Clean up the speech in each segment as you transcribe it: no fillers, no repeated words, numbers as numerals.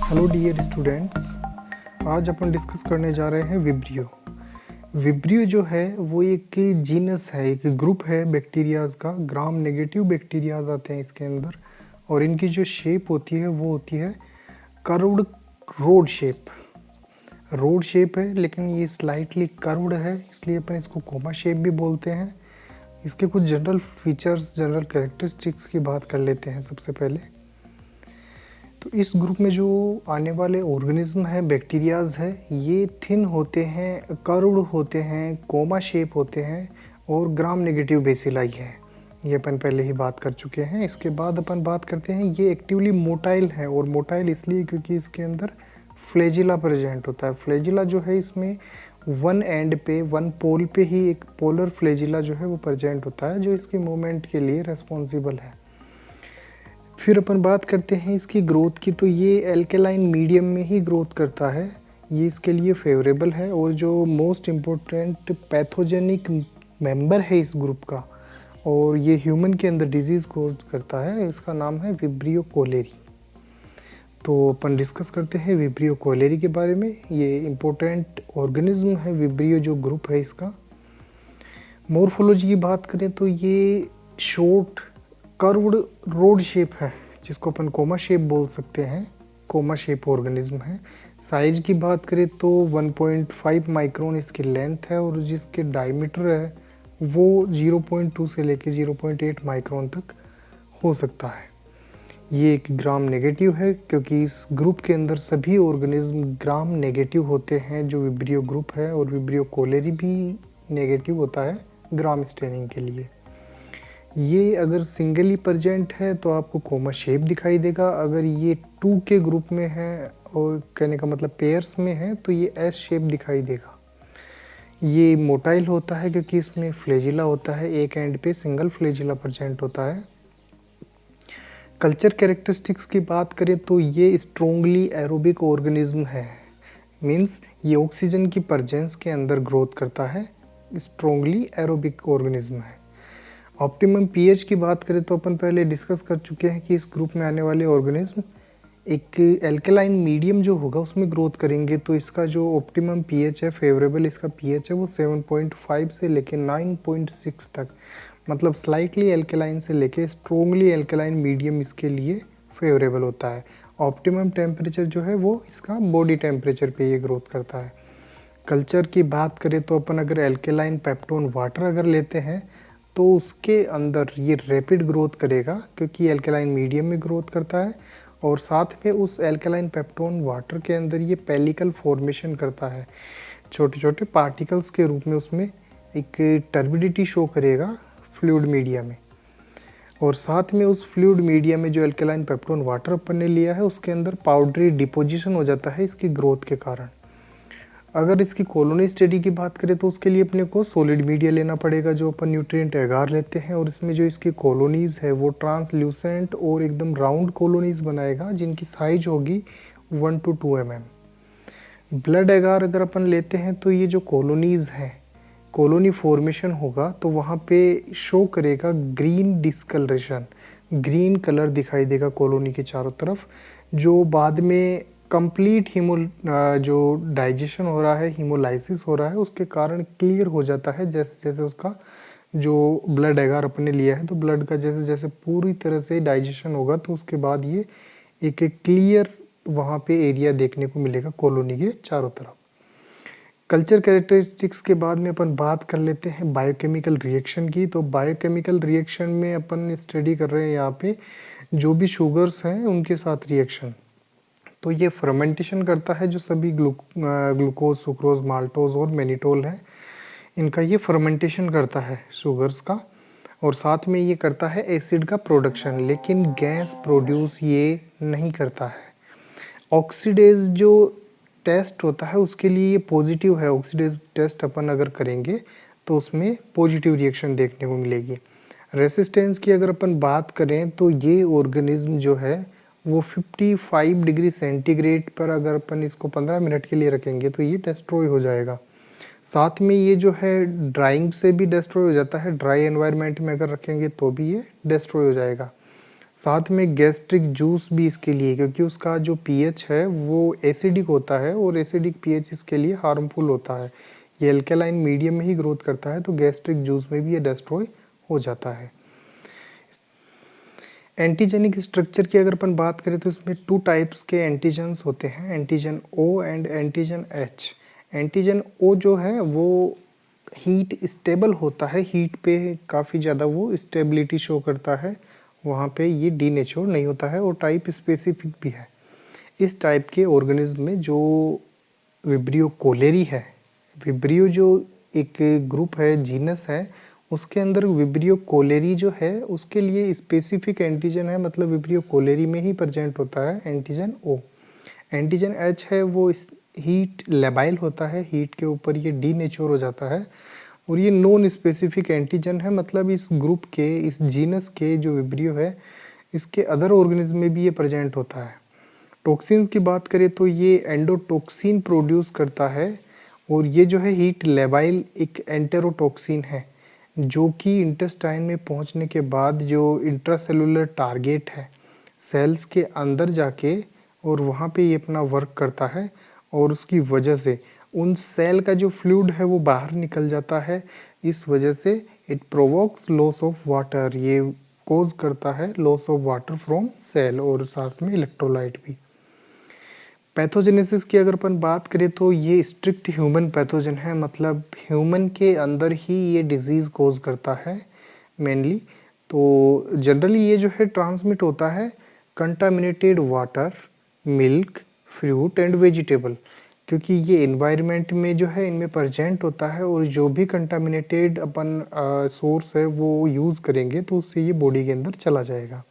Hello dear students, आज अपन discuss करने जा रहे हैं विब्रियो। विब्रियो जो है वो एक जीनस है, एक ग्रुप है बैक्टीरियाज का। ग्राम नेगेटिव बैक्टीरियाज आते हैं इसके अंदर, और इनकी जो शेप होती है वो होती है curved rod shape. Rod shape है लेकिन ये स्लाइटली कर्व्ड है, इसलिए अपन इसको कोमा शेप भी बोलते हैं। इसके कुछ जनरल फीचर्स, जनरल कैरेक्टरिस्टिक्स की बात कर लेते हैं सबसे पहले। तो इस ग्रुप में जो आने वाले ऑर्गेनिज्म है, बैक्टीरियाज है, ये थिन होते हैं, कर्व्ड होते हैं, कोमा शेप होते हैं और ग्राम नेगेटिव बेसिलाई है। ये अपन पहले ही बात कर चुके हैं। इसके बाद अपन बात करते हैं, ये एक्टिवली मोटाइल है, और मोटाइल इसलिए क्योंकि इसके अंदर फ्लैजिला प्रेजेंट होता है। फ्लैजिला जो है इसमें वन एंड पे, वन पोल पे ही एक पोलर फ्लैजिला जो है वो प्रेजेंट होता है, जो इसकी मूवमेंट के लिए रेस्पॉन्सिबल है। फिर अपन बात करते हैं इसकी ग्रोथ की, तो ये एल्केलाइन मीडियम में ही ग्रोथ करता है, ये इसके लिए फेवरेबल है। और जो मोस्ट इम्पोर्टेंट पैथोजेनिक मेंबर है इस ग्रुप का, और ये ह्यूमन के अंदर डिजीज़ कोज करता है, इसका नाम है विब्रियो कोलेरी। तो अपन डिस्कस करते हैं विब्रियो कोलेरी के बारे में। ये इम्पोर्टेंट ऑर्गेनिज्म है विब्रियो, जो ग्रुप है इसका। मॉर्फोलॉजी की बात करें तो ये शॉर्ट कर्व्ड रोड शेप है, जिसको अपन कोमा शेप बोल सकते हैं। कोमा शेप ऑर्गेनिज्म है। साइज की बात करें तो 1.5 माइक्रोन इसकी लेंथ है, और जिसके डायमीटर है वो 0.2 से लेके 0.8 माइक्रोन तक हो सकता है। ये एक ग्राम नेगेटिव है, क्योंकि इस ग्रुप के अंदर सभी ऑर्गेनिज्म ग्राम नेगेटिव होते हैं, जो विब्रियो ग्रुप है। और विब्रियो कोलेरी भी नेगेटिव होता है ग्राम स्टेनिंग के लिए। ये अगर सिंगली प्रेजेंट है तो आपको कोमा शेप दिखाई देगा। अगर ये 2 के ग्रुप में है, और कहने का मतलब पेयर्स में है, तो ये एस शेप दिखाई देगा। ये मोटाइल होता है क्योंकि इसमें फ्लैजिला होता है, एक एंड पे सिंगल फ्लैजिला प्रेजेंट होता है। कल्चर कैरेक्टरिस्टिक्स की बात करें तो ये स्ट्रोंगली एरोबिक ऑर्गेनिज्म है। मीन्स ये ऑक्सीजन की प्रेजेंस के अंदर ग्रोथ करता है, स्ट्रोंगली एरोबिक ऑर्गेनिज्म है। ऑप्टिमम पीएच की बात करें तो अपन पहले डिस्कस कर चुके हैं कि इस ग्रुप में आने वाले ऑर्गेनिज्म एक एल्केलाइन मीडियम जो होगा उसमें ग्रोथ करेंगे। तो इसका जो ऑप्टिमम पीएच है, फेवरेबल इसका पीएच है, वो 7.5 से लेके 9.6 तक, मतलब स्लाइटली एल्केलाइन से लेके स्ट्रोंगली एल्केलाइन मीडियम इसके लिए फेवरेबल होता है। ऑप्टिमम टेम्परेचर जो है वो इसका बॉडी टेम्परेचर पे ये ग्रोथ करता है। कल्चर की बात करें तो अपन अगर एल्केलाइन पेप्टोन वाटर अगर लेते हैं तो उसके अंदर ये रैपिड ग्रोथ करेगा, क्योंकि एल्केलाइन मीडियम में ग्रोथ करता है। और साथ में उस एल्केलाइन पेप्टोन वाटर के अंदर ये पेलिकल फॉर्मेशन करता है, छोटे छोटे पार्टिकल्स के रूप में उसमें एक टर्बिडिटी शो करेगा फ्लूइड मीडिया में। और साथ में उस फ्लूइड मीडिया में जो एल्केलाइन पेप्टोन वाटर अपन ने लिया है उसके अंदर पाउडरी डिपोजिशन हो जाता है इसकी ग्रोथ के कारण। अगर इसकी कॉलोनी स्टडी की बात करें तो उसके लिए अपने को सॉलिड मीडिया लेना पड़ेगा, जो अपन न्यूट्रिएंट एगार लेते हैं। और इसमें जो इसकी कॉलोनीज़ है वो ट्रांसल्यूसेंट और एकदम राउंड कॉलोनीज़ बनाएगा, जिनकी साइज होगी 1 to 2 mm। ब्लड एगार अगर अपन लेते हैं तो ये जो कॉलोनीज़ हैं, कॉलोनी फॉर्मेशन होगा तो वहाँ पे शो करेगा ग्रीन डिस्कलरेशन, ग्रीन कलर दिखाई देगा कॉलोनी के चारों तरफ, जो बाद में कंप्लीट जो डाइजेशन हो रहा है, हीमोलाइसिस हो रहा है, उसके कारण क्लियर हो जाता है। जैसे जैसे उसका जो ब्लड एगार अपने लिया है, तो ब्लड का जैसे जैसे पूरी तरह से डाइजेशन होगा तो उसके बाद ये एक एक क्लियर वहाँ पे एरिया देखने को मिलेगा कॉलोनी के चारों तरफ। कल्चर कैरेक्टरिस्टिक्स के बाद में अपन बात कर लेते हैं बायोकेमिकल रिएक्शन की। तो बायोकेमिकल रिएक्शन में अपन स्टडी कर रहे हैं यहाँ पे जो भी शुगर्स हैं उनके साथ रिएक्शन। तो ये फर्मेंटेशन करता है, जो सभी ग्लूकोज, सुक्रोज, माल्टोज और मैनिटोल है, इनका ये फर्मेंटेशन करता है शुगर्स का। और साथ में ये करता है एसिड का प्रोडक्शन, लेकिन गैस प्रोड्यूस ये नहीं करता है। ऑक्सीडेज जो टेस्ट होता है उसके लिए ये पॉजिटिव है। ऑक्सीडेज टेस्ट अपन अगर करेंगे तो उसमें पॉजिटिव रिएक्शन देखने को मिलेगी। रेसिस्टेंस की अगर अपन बात करें तो ये ऑर्गेनिज्म जो है वो 55 डिग्री सेंटीग्रेड पर अगर अपन इसको 15 मिनट के लिए रखेंगे तो ये डिस्ट्रॉय हो जाएगा। साथ में ये जो है ड्राइंग से भी डिस्ट्रॉय हो जाता है, ड्राई एनवायरनमेंट में अगर रखेंगे तो भी ये डिस्ट्रॉय हो जाएगा। साथ में गैस्ट्रिक जूस भी इसके लिए, क्योंकि उसका जो पीएच है वो एसिडिक होता है और एसिडिक पीएच इसके लिए हार्मफुल होता है। ये एल्केलाइन मीडियम में ही ग्रोथ करता है, तो गैस्ट्रिक जूस में भी ये डिस्ट्रॉय हो जाता है। एंटीजेनिक स्ट्रक्चर की अगर अपन बात करें तो इसमें 2 टाइप्स के एंटीजन्स होते हैं, antigen O and antigen H. Antigen O जो है वो हीट स्टेबल होता है, हीट पे काफ़ी ज़्यादा वो स्टेबिलिटी शो करता है, वहाँ पे ये डीनेचर नहीं होता है और टाइप स्पेसिफिक भी है। इस टाइप के ऑर्गेनिज्म में जो विब्रियो कोलेरी है, विब्रियो जो एक ग्रुप है, जीनस है, उसके अंदर विब्रियो कोलेरी जो है उसके लिए स्पेसिफिक एंटीजन है, मतलब विब्रियो कोलेरी में ही प्रेजेंट होता है एंटीजन ओ। एंटीजन एच है वो हीट लेबाइल होता है, हीट के ऊपर ये डीनेचर हो जाता है और ये नॉन स्पेसिफिक एंटीजन है, मतलब इस ग्रुप के, इस जीनस के जो विब्रियो है इसके अदर ऑर्गेनिज्म में भी ये प्रेजेंट होता है। टॉक्सिन्स की बात करें तो ये एंडोटॉक्सिन प्रोड्यूस करता है और ये जो है हीट लेबाइल एक एंटेरोटॉक्सिन है, जो कि इंटेस्टाइन में पहुंचने के बाद जो इंट्रासेलुलर टारगेट है सेल्स के अंदर जाके और वहाँ पे ये अपना वर्क करता है और उसकी वजह से उन सेल का जो फ्लूइड है वो बाहर निकल जाता है। इस वजह से it provokes loss of water, ये कोज करता है loss of water from cell और साथ में इलेक्ट्रोलाइट भी। पैथोजेनेसिस की अगर अपन बात करें तो ये स्ट्रिक्ट ह्यूमन पैथोजन है, मतलब ह्यूमन के अंदर ही ये डिजीज़ कोज करता है मेनली। तो जनरली ये जो है ट्रांसमिट होता है contaminated water, milk, fruit and vegetable, क्योंकि ये इन्वायरमेंट में जो है इनमें प्रेजेंट होता है और जो भी कंटामिनेटेड अपन सोर्स है वो यूज़ करेंगे तो उससे ये बॉडी के अंदर चला जाएगा।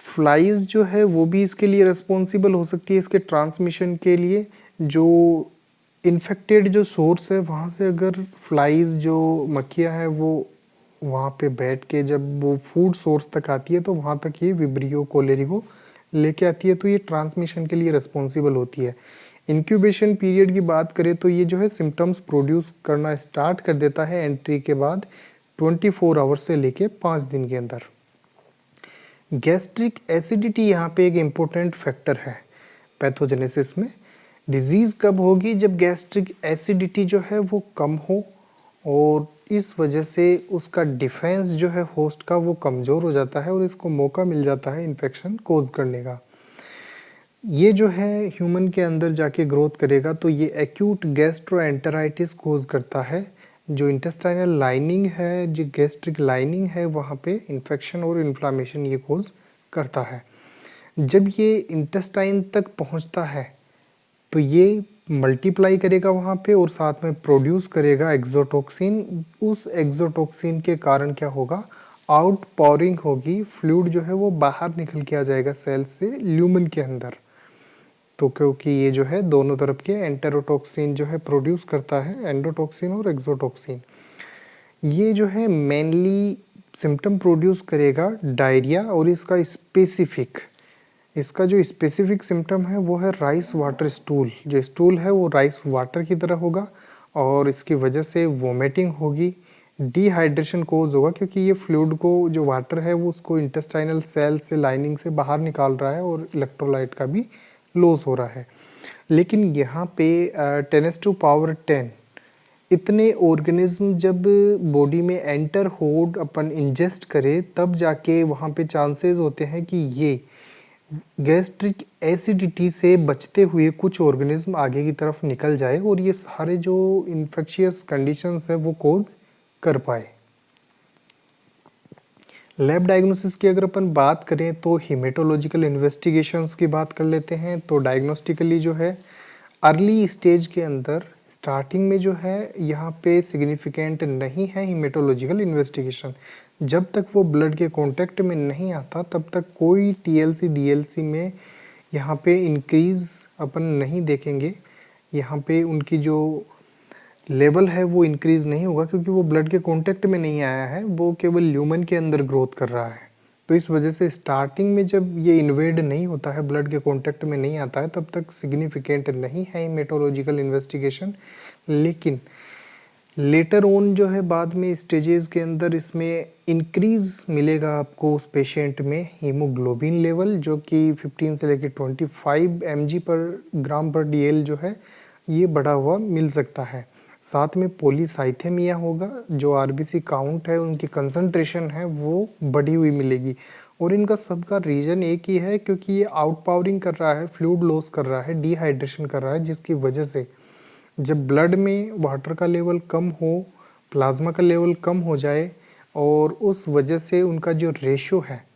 फ्लाइज जो है वो भी इसके लिए रिस्पॉन्सिबल हो सकती है इसके ट्रांसमिशन के लिए। जो इन्फेक्टेड जो सोर्स है वहाँ से अगर फ्लाइज जो मक्खियाँ हैं वो वहाँ पे बैठ के जब वो फूड सोर्स तक आती है तो वहाँ तक ये विब्रियो कोलेरी को लेके आती है, तो ये ट्रांसमिशन के लिए रिस्पॉन्सिबल होती है। इंक्यूबेशन पीरियड की बात करें तो ये जो है सिम्टम्स प्रोड्यूस करना स्टार्ट कर देता है एंट्री के बाद 24 आवर्स से लेके 5 दिन के अंदर। गैस्ट्रिक एसिडिटी यहाँ पे एक इम्पोर्टेंट फैक्टर है पैथोजेनेसिस में। डिजीज़ कब होगी? जब गैस्ट्रिक एसिडिटी जो है वो कम हो और इस वजह से उसका डिफेंस जो है होस्ट का वो कमज़ोर हो जाता है और इसको मौका मिल जाता है इन्फेक्शन कोज करने का। ये जो है ह्यूमन के अंदर जाके ग्रोथ करेगा तो ये एक्यूट गैस्ट्रोएंटेराइटिस कोज करता है। जो इंटेस्टाइनल लाइनिंग है, जो गैस्ट्रिक लाइनिंग है, वहाँ पे इन्फेक्शन और इन्फ्लामेशन ये कोज करता है। जब ये इंटेस्टाइन तक पहुँचता है तो ये मल्टीप्लाई करेगा वहाँ पे और साथ में प्रोड्यूस करेगा एक्सोटॉक्सिन। उस एक्सोटॉक्सिन के कारण क्या होगा? आउट पावरिंग होगी, फ्लूइड जो है वो बाहर निकल के आ जाएगा सेल से ल्यूमन के अंदर। तो क्योंकि ये जो है दोनों तरफ के एंटेरोटॉक्सिन जो है प्रोड्यूस करता है, एंडोटॉक्सिन और एक्सोटॉक्सिन। ये जो है मेनली सिम्टम प्रोड्यूस करेगा डायरिया और इसका जो स्पेसिफिक सिम्टम है वो है राइस वाटर स्टूल। जो स्टूल है वो राइस वाटर की तरह होगा और इसकी वजह से वोमिटिंग होगी, डिहाइड्रेशन कोज होगा, क्योंकि ये फ्लूइड को जो वाटर है वो उसको इंटेस्टाइनल सेल से लाइनिंग से बाहर निकाल रहा है और इलेक्ट्रोलाइट का भी लॉस हो रहा है। लेकिन यहाँ पे 10⁻10 इतने ऑर्गेनिज्म जब बॉडी में एंटर हो, अपन इंजेस्ट करें, तब जाके वहाँ पे चांसेस होते हैं कि ये गैस्ट्रिक एसिडिटी से बचते हुए कुछ ऑर्गेनिज्म आगे की तरफ निकल जाए और ये सारे जो इन्फेक्शियस कंडीशंस है वो कोज कर पाए। लैब डायग्नोसिस की अगर अपन बात करें तो हीमेटोलॉजिकल इन्वेस्टिगेशंस की बात कर लेते हैं। तो डायग्नोस्टिकली जो है अर्ली स्टेज के अंदर स्टार्टिंग में जो है यहाँ पे सिग्निफिकेंट नहीं है हीमेटोलॉजिकल इन्वेस्टिगेशन। जब तक वो ब्लड के कांटेक्ट में नहीं आता तब तक कोई टीएलसी डीएलसी में यहाँ पे इंक्रीज़ अपन नहीं देखेंगे। यहाँ पे उनकी जो लेवल है वो इंक्रीज़ नहीं होगा क्योंकि वो ब्लड के कांटेक्ट में नहीं आया है, वो केवल ल्यूमन के अंदर ग्रोथ कर रहा है। तो इस वजह से स्टार्टिंग में जब ये इन्वेड नहीं होता है, ब्लड के कांटेक्ट में नहीं आता है, तब तक सिग्निफिकेंट नहीं है हीमेटोलॉजिकल इन्वेस्टिगेशन। लेकिन लेटर ऑन जो है बाद में स्टेजेस के अंदर इसमें इंक्रीज़ मिलेगा आपको उस पेशेंट में हीमोग्लोबिन लेवल, जो कि 15 से लेकर 25 mg पर ग्राम पर डीएल जो है ये बढ़ा हुआ मिल सकता है। साथ में पॉलीसाइथेमिया होगा, जो आरबीसी काउंट है उनकी कंसंट्रेशन है वो बढ़ी हुई मिलेगी। और इनका सबका रीज़न एक ही है, क्योंकि ये आउट पावरिंग कर रहा है, फ्लूइड लॉस कर रहा है, डिहाइड्रेशन कर रहा है, जिसकी वजह से जब ब्लड में वाटर का लेवल कम हो, प्लाज्मा का लेवल कम हो जाए, और उस वजह से उनका जो रेशो है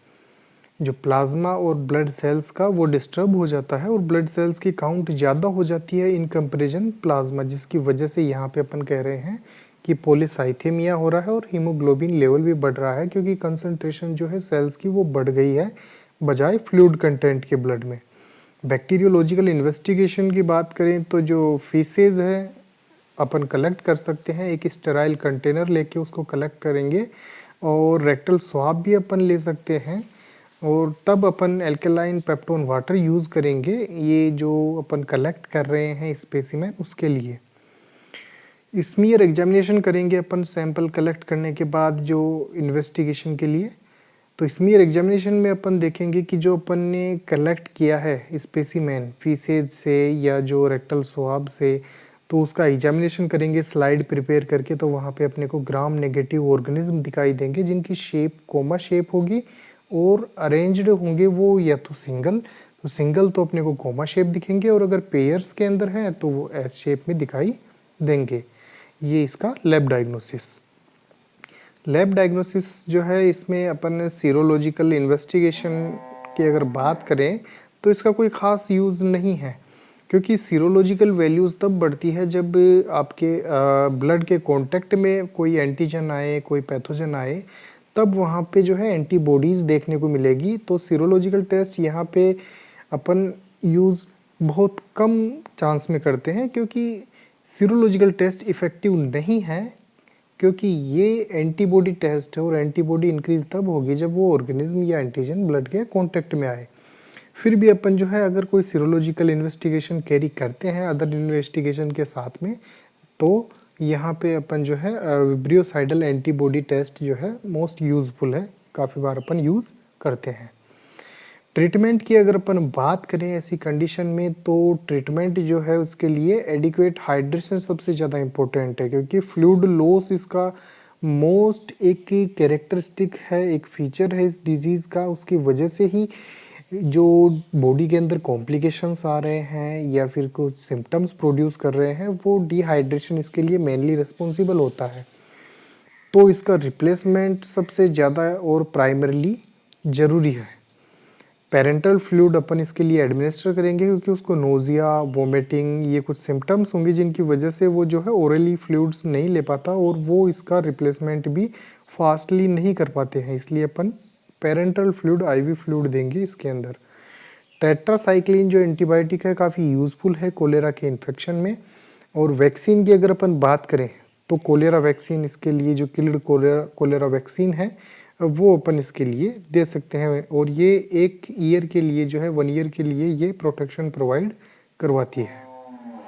जो प्लाज्मा और ब्लड सेल्स का वो डिस्टर्ब हो जाता है, और ब्लड सेल्स की काउंट ज़्यादा हो जाती है इन कंपेरिजन प्लाज्मा, जिसकी वजह से यहाँ पे अपन कह रहे हैं कि पॉलीसाइथेमिया हो रहा है और हीमोग्लोबिन लेवल भी बढ़ रहा है, क्योंकि कंसंट्रेशन जो है सेल्स की वो बढ़ गई है बजाय फ्लूइड कंटेंट के ब्लड में। बैक्टीरियोलॉजिकल इन्वेस्टिगेशन की बात करें तो जो फीसेज है अपन कलेक्ट कर सकते हैं, एक स्टेराइल कंटेनर लेके उसको कलेक्ट करेंगे, और रेक्टल स्वाब भी अपन ले सकते हैं, और तब अपन एल्कलाइन पेप्टोन वाटर यूज़ करेंगे ये जो अपन कलेक्ट कर रहे हैं स्पेसिमेन उसके लिए। स्मीयर एग्जामिनेशन करेंगे अपन सैंपल कलेक्ट करने के बाद जो इन्वेस्टिगेशन के लिए। तो स्मीयर एग्जामिनेशन में अपन देखेंगे कि जो अपन ने कलेक्ट किया है स्पेसिमेन फीसेज से या जो रेक्टल स्वाब से, तो उसका एग्जामिनेशन करेंगे स्लाइड प्रिपेयर करके। तो वहाँ पे अपने को ग्राम नेगेटिव ऑर्गेनिज्म दिखाई देंगे, जिनकी शेप कोमा शेप होगी, और अरेंज्ड होंगे वो या तो सिंगल तो अपने को कोमा शेप दिखेंगे, और अगर पेयर्स के अंदर हैं तो वो एस शेप में दिखाई देंगे। ये इसका लैब डायग्नोसिस जो है, इसमें अपन सीरोलॉजिकल इन्वेस्टिगेशन की अगर बात करें तो इसका कोई ख़ास यूज़ नहीं है, क्योंकि सीरोलॉजिकल वैल्यूज़ तब बढ़ती है जब आपके ब्लड के कांटेक्ट में कोई एंटीजन आए, कोई पैथोजन आए, तब वहाँ पे जो है एंटीबॉडीज़ देखने को मिलेगी। तो सीरोलॉजिकल टेस्ट यहाँ पे अपन यूज़ बहुत कम चांस में करते हैं, क्योंकि सीरोलॉजिकल टेस्ट इफ़ेक्टिव नहीं है, क्योंकि ये एंटीबॉडी टेस्ट है, और एंटीबॉडी इंक्रीज तब होगी जब वो ऑर्गेनिज्म या एंटीजन ब्लड के कांटेक्ट में आए। फिर भी अपन जो है अगर कोई सीरोलॉजिकल इन्वेस्टिगेशन कैरी करते हैं अदर इन्वेस्टिगेशन के साथ में, तो यहाँ पे अपन जो है विब्रियोसाइडल एंटीबॉडी टेस्ट जो है मोस्ट यूज़फुल है, काफ़ी बार अपन यूज़ करते हैं। ट्रीटमेंट की अगर अपन बात करें ऐसी कंडीशन में, तो ट्रीटमेंट जो है उसके लिए एडिक्वेट हाइड्रेशन सबसे ज़्यादा इम्पोर्टेंट है, क्योंकि फ्लूइड लॉस इसका मोस्ट एक कैरेक्टरिस्टिक है, एक फीचर है इस डिजीज़ का। उसकी वजह से ही जो बॉडी के अंदर कॉम्प्लिकेशंस आ रहे हैं या फिर कुछ सिम्टम्स प्रोड्यूस कर रहे हैं, वो डिहाइड्रेशन इसके लिए मेनली रिस्पॉन्सिबल होता है। तो इसका रिप्लेसमेंट सबसे ज़्यादा और प्राइमरली ज़रूरी है। पेरेंटल फ्लूइड अपन इसके लिए एडमिनिस्टर करेंगे, क्योंकि उसको नोज़िया, वोमिटिंग ये कुछ सिम्टम्स होंगे जिनकी वजह से वो जो है ओरली फ्लूइड्स नहीं ले पाता, और वो इसका रिप्लेसमेंट भी फास्टली नहीं कर पाते हैं, इसलिए अपन पेरेंटल फ्लूइड आईवी फ्लूइड देंगे इसके अंदर। टेट्रासाइक्लिन जो एंटीबायोटिक है काफ़ी यूज़फुल है कोलेरा के इन्फेक्शन में। और वैक्सीन की अगर अपन बात करें तो कोलेरा वैक्सीन इसके लिए जो किल्ड कोलेरा वैक्सीन है वो अपन इसके लिए दे सकते हैं, और ये 1 ईयर के लिए जो है 1 ईयर के लिए ये प्रोटेक्शन प्रोवाइड करवाती है।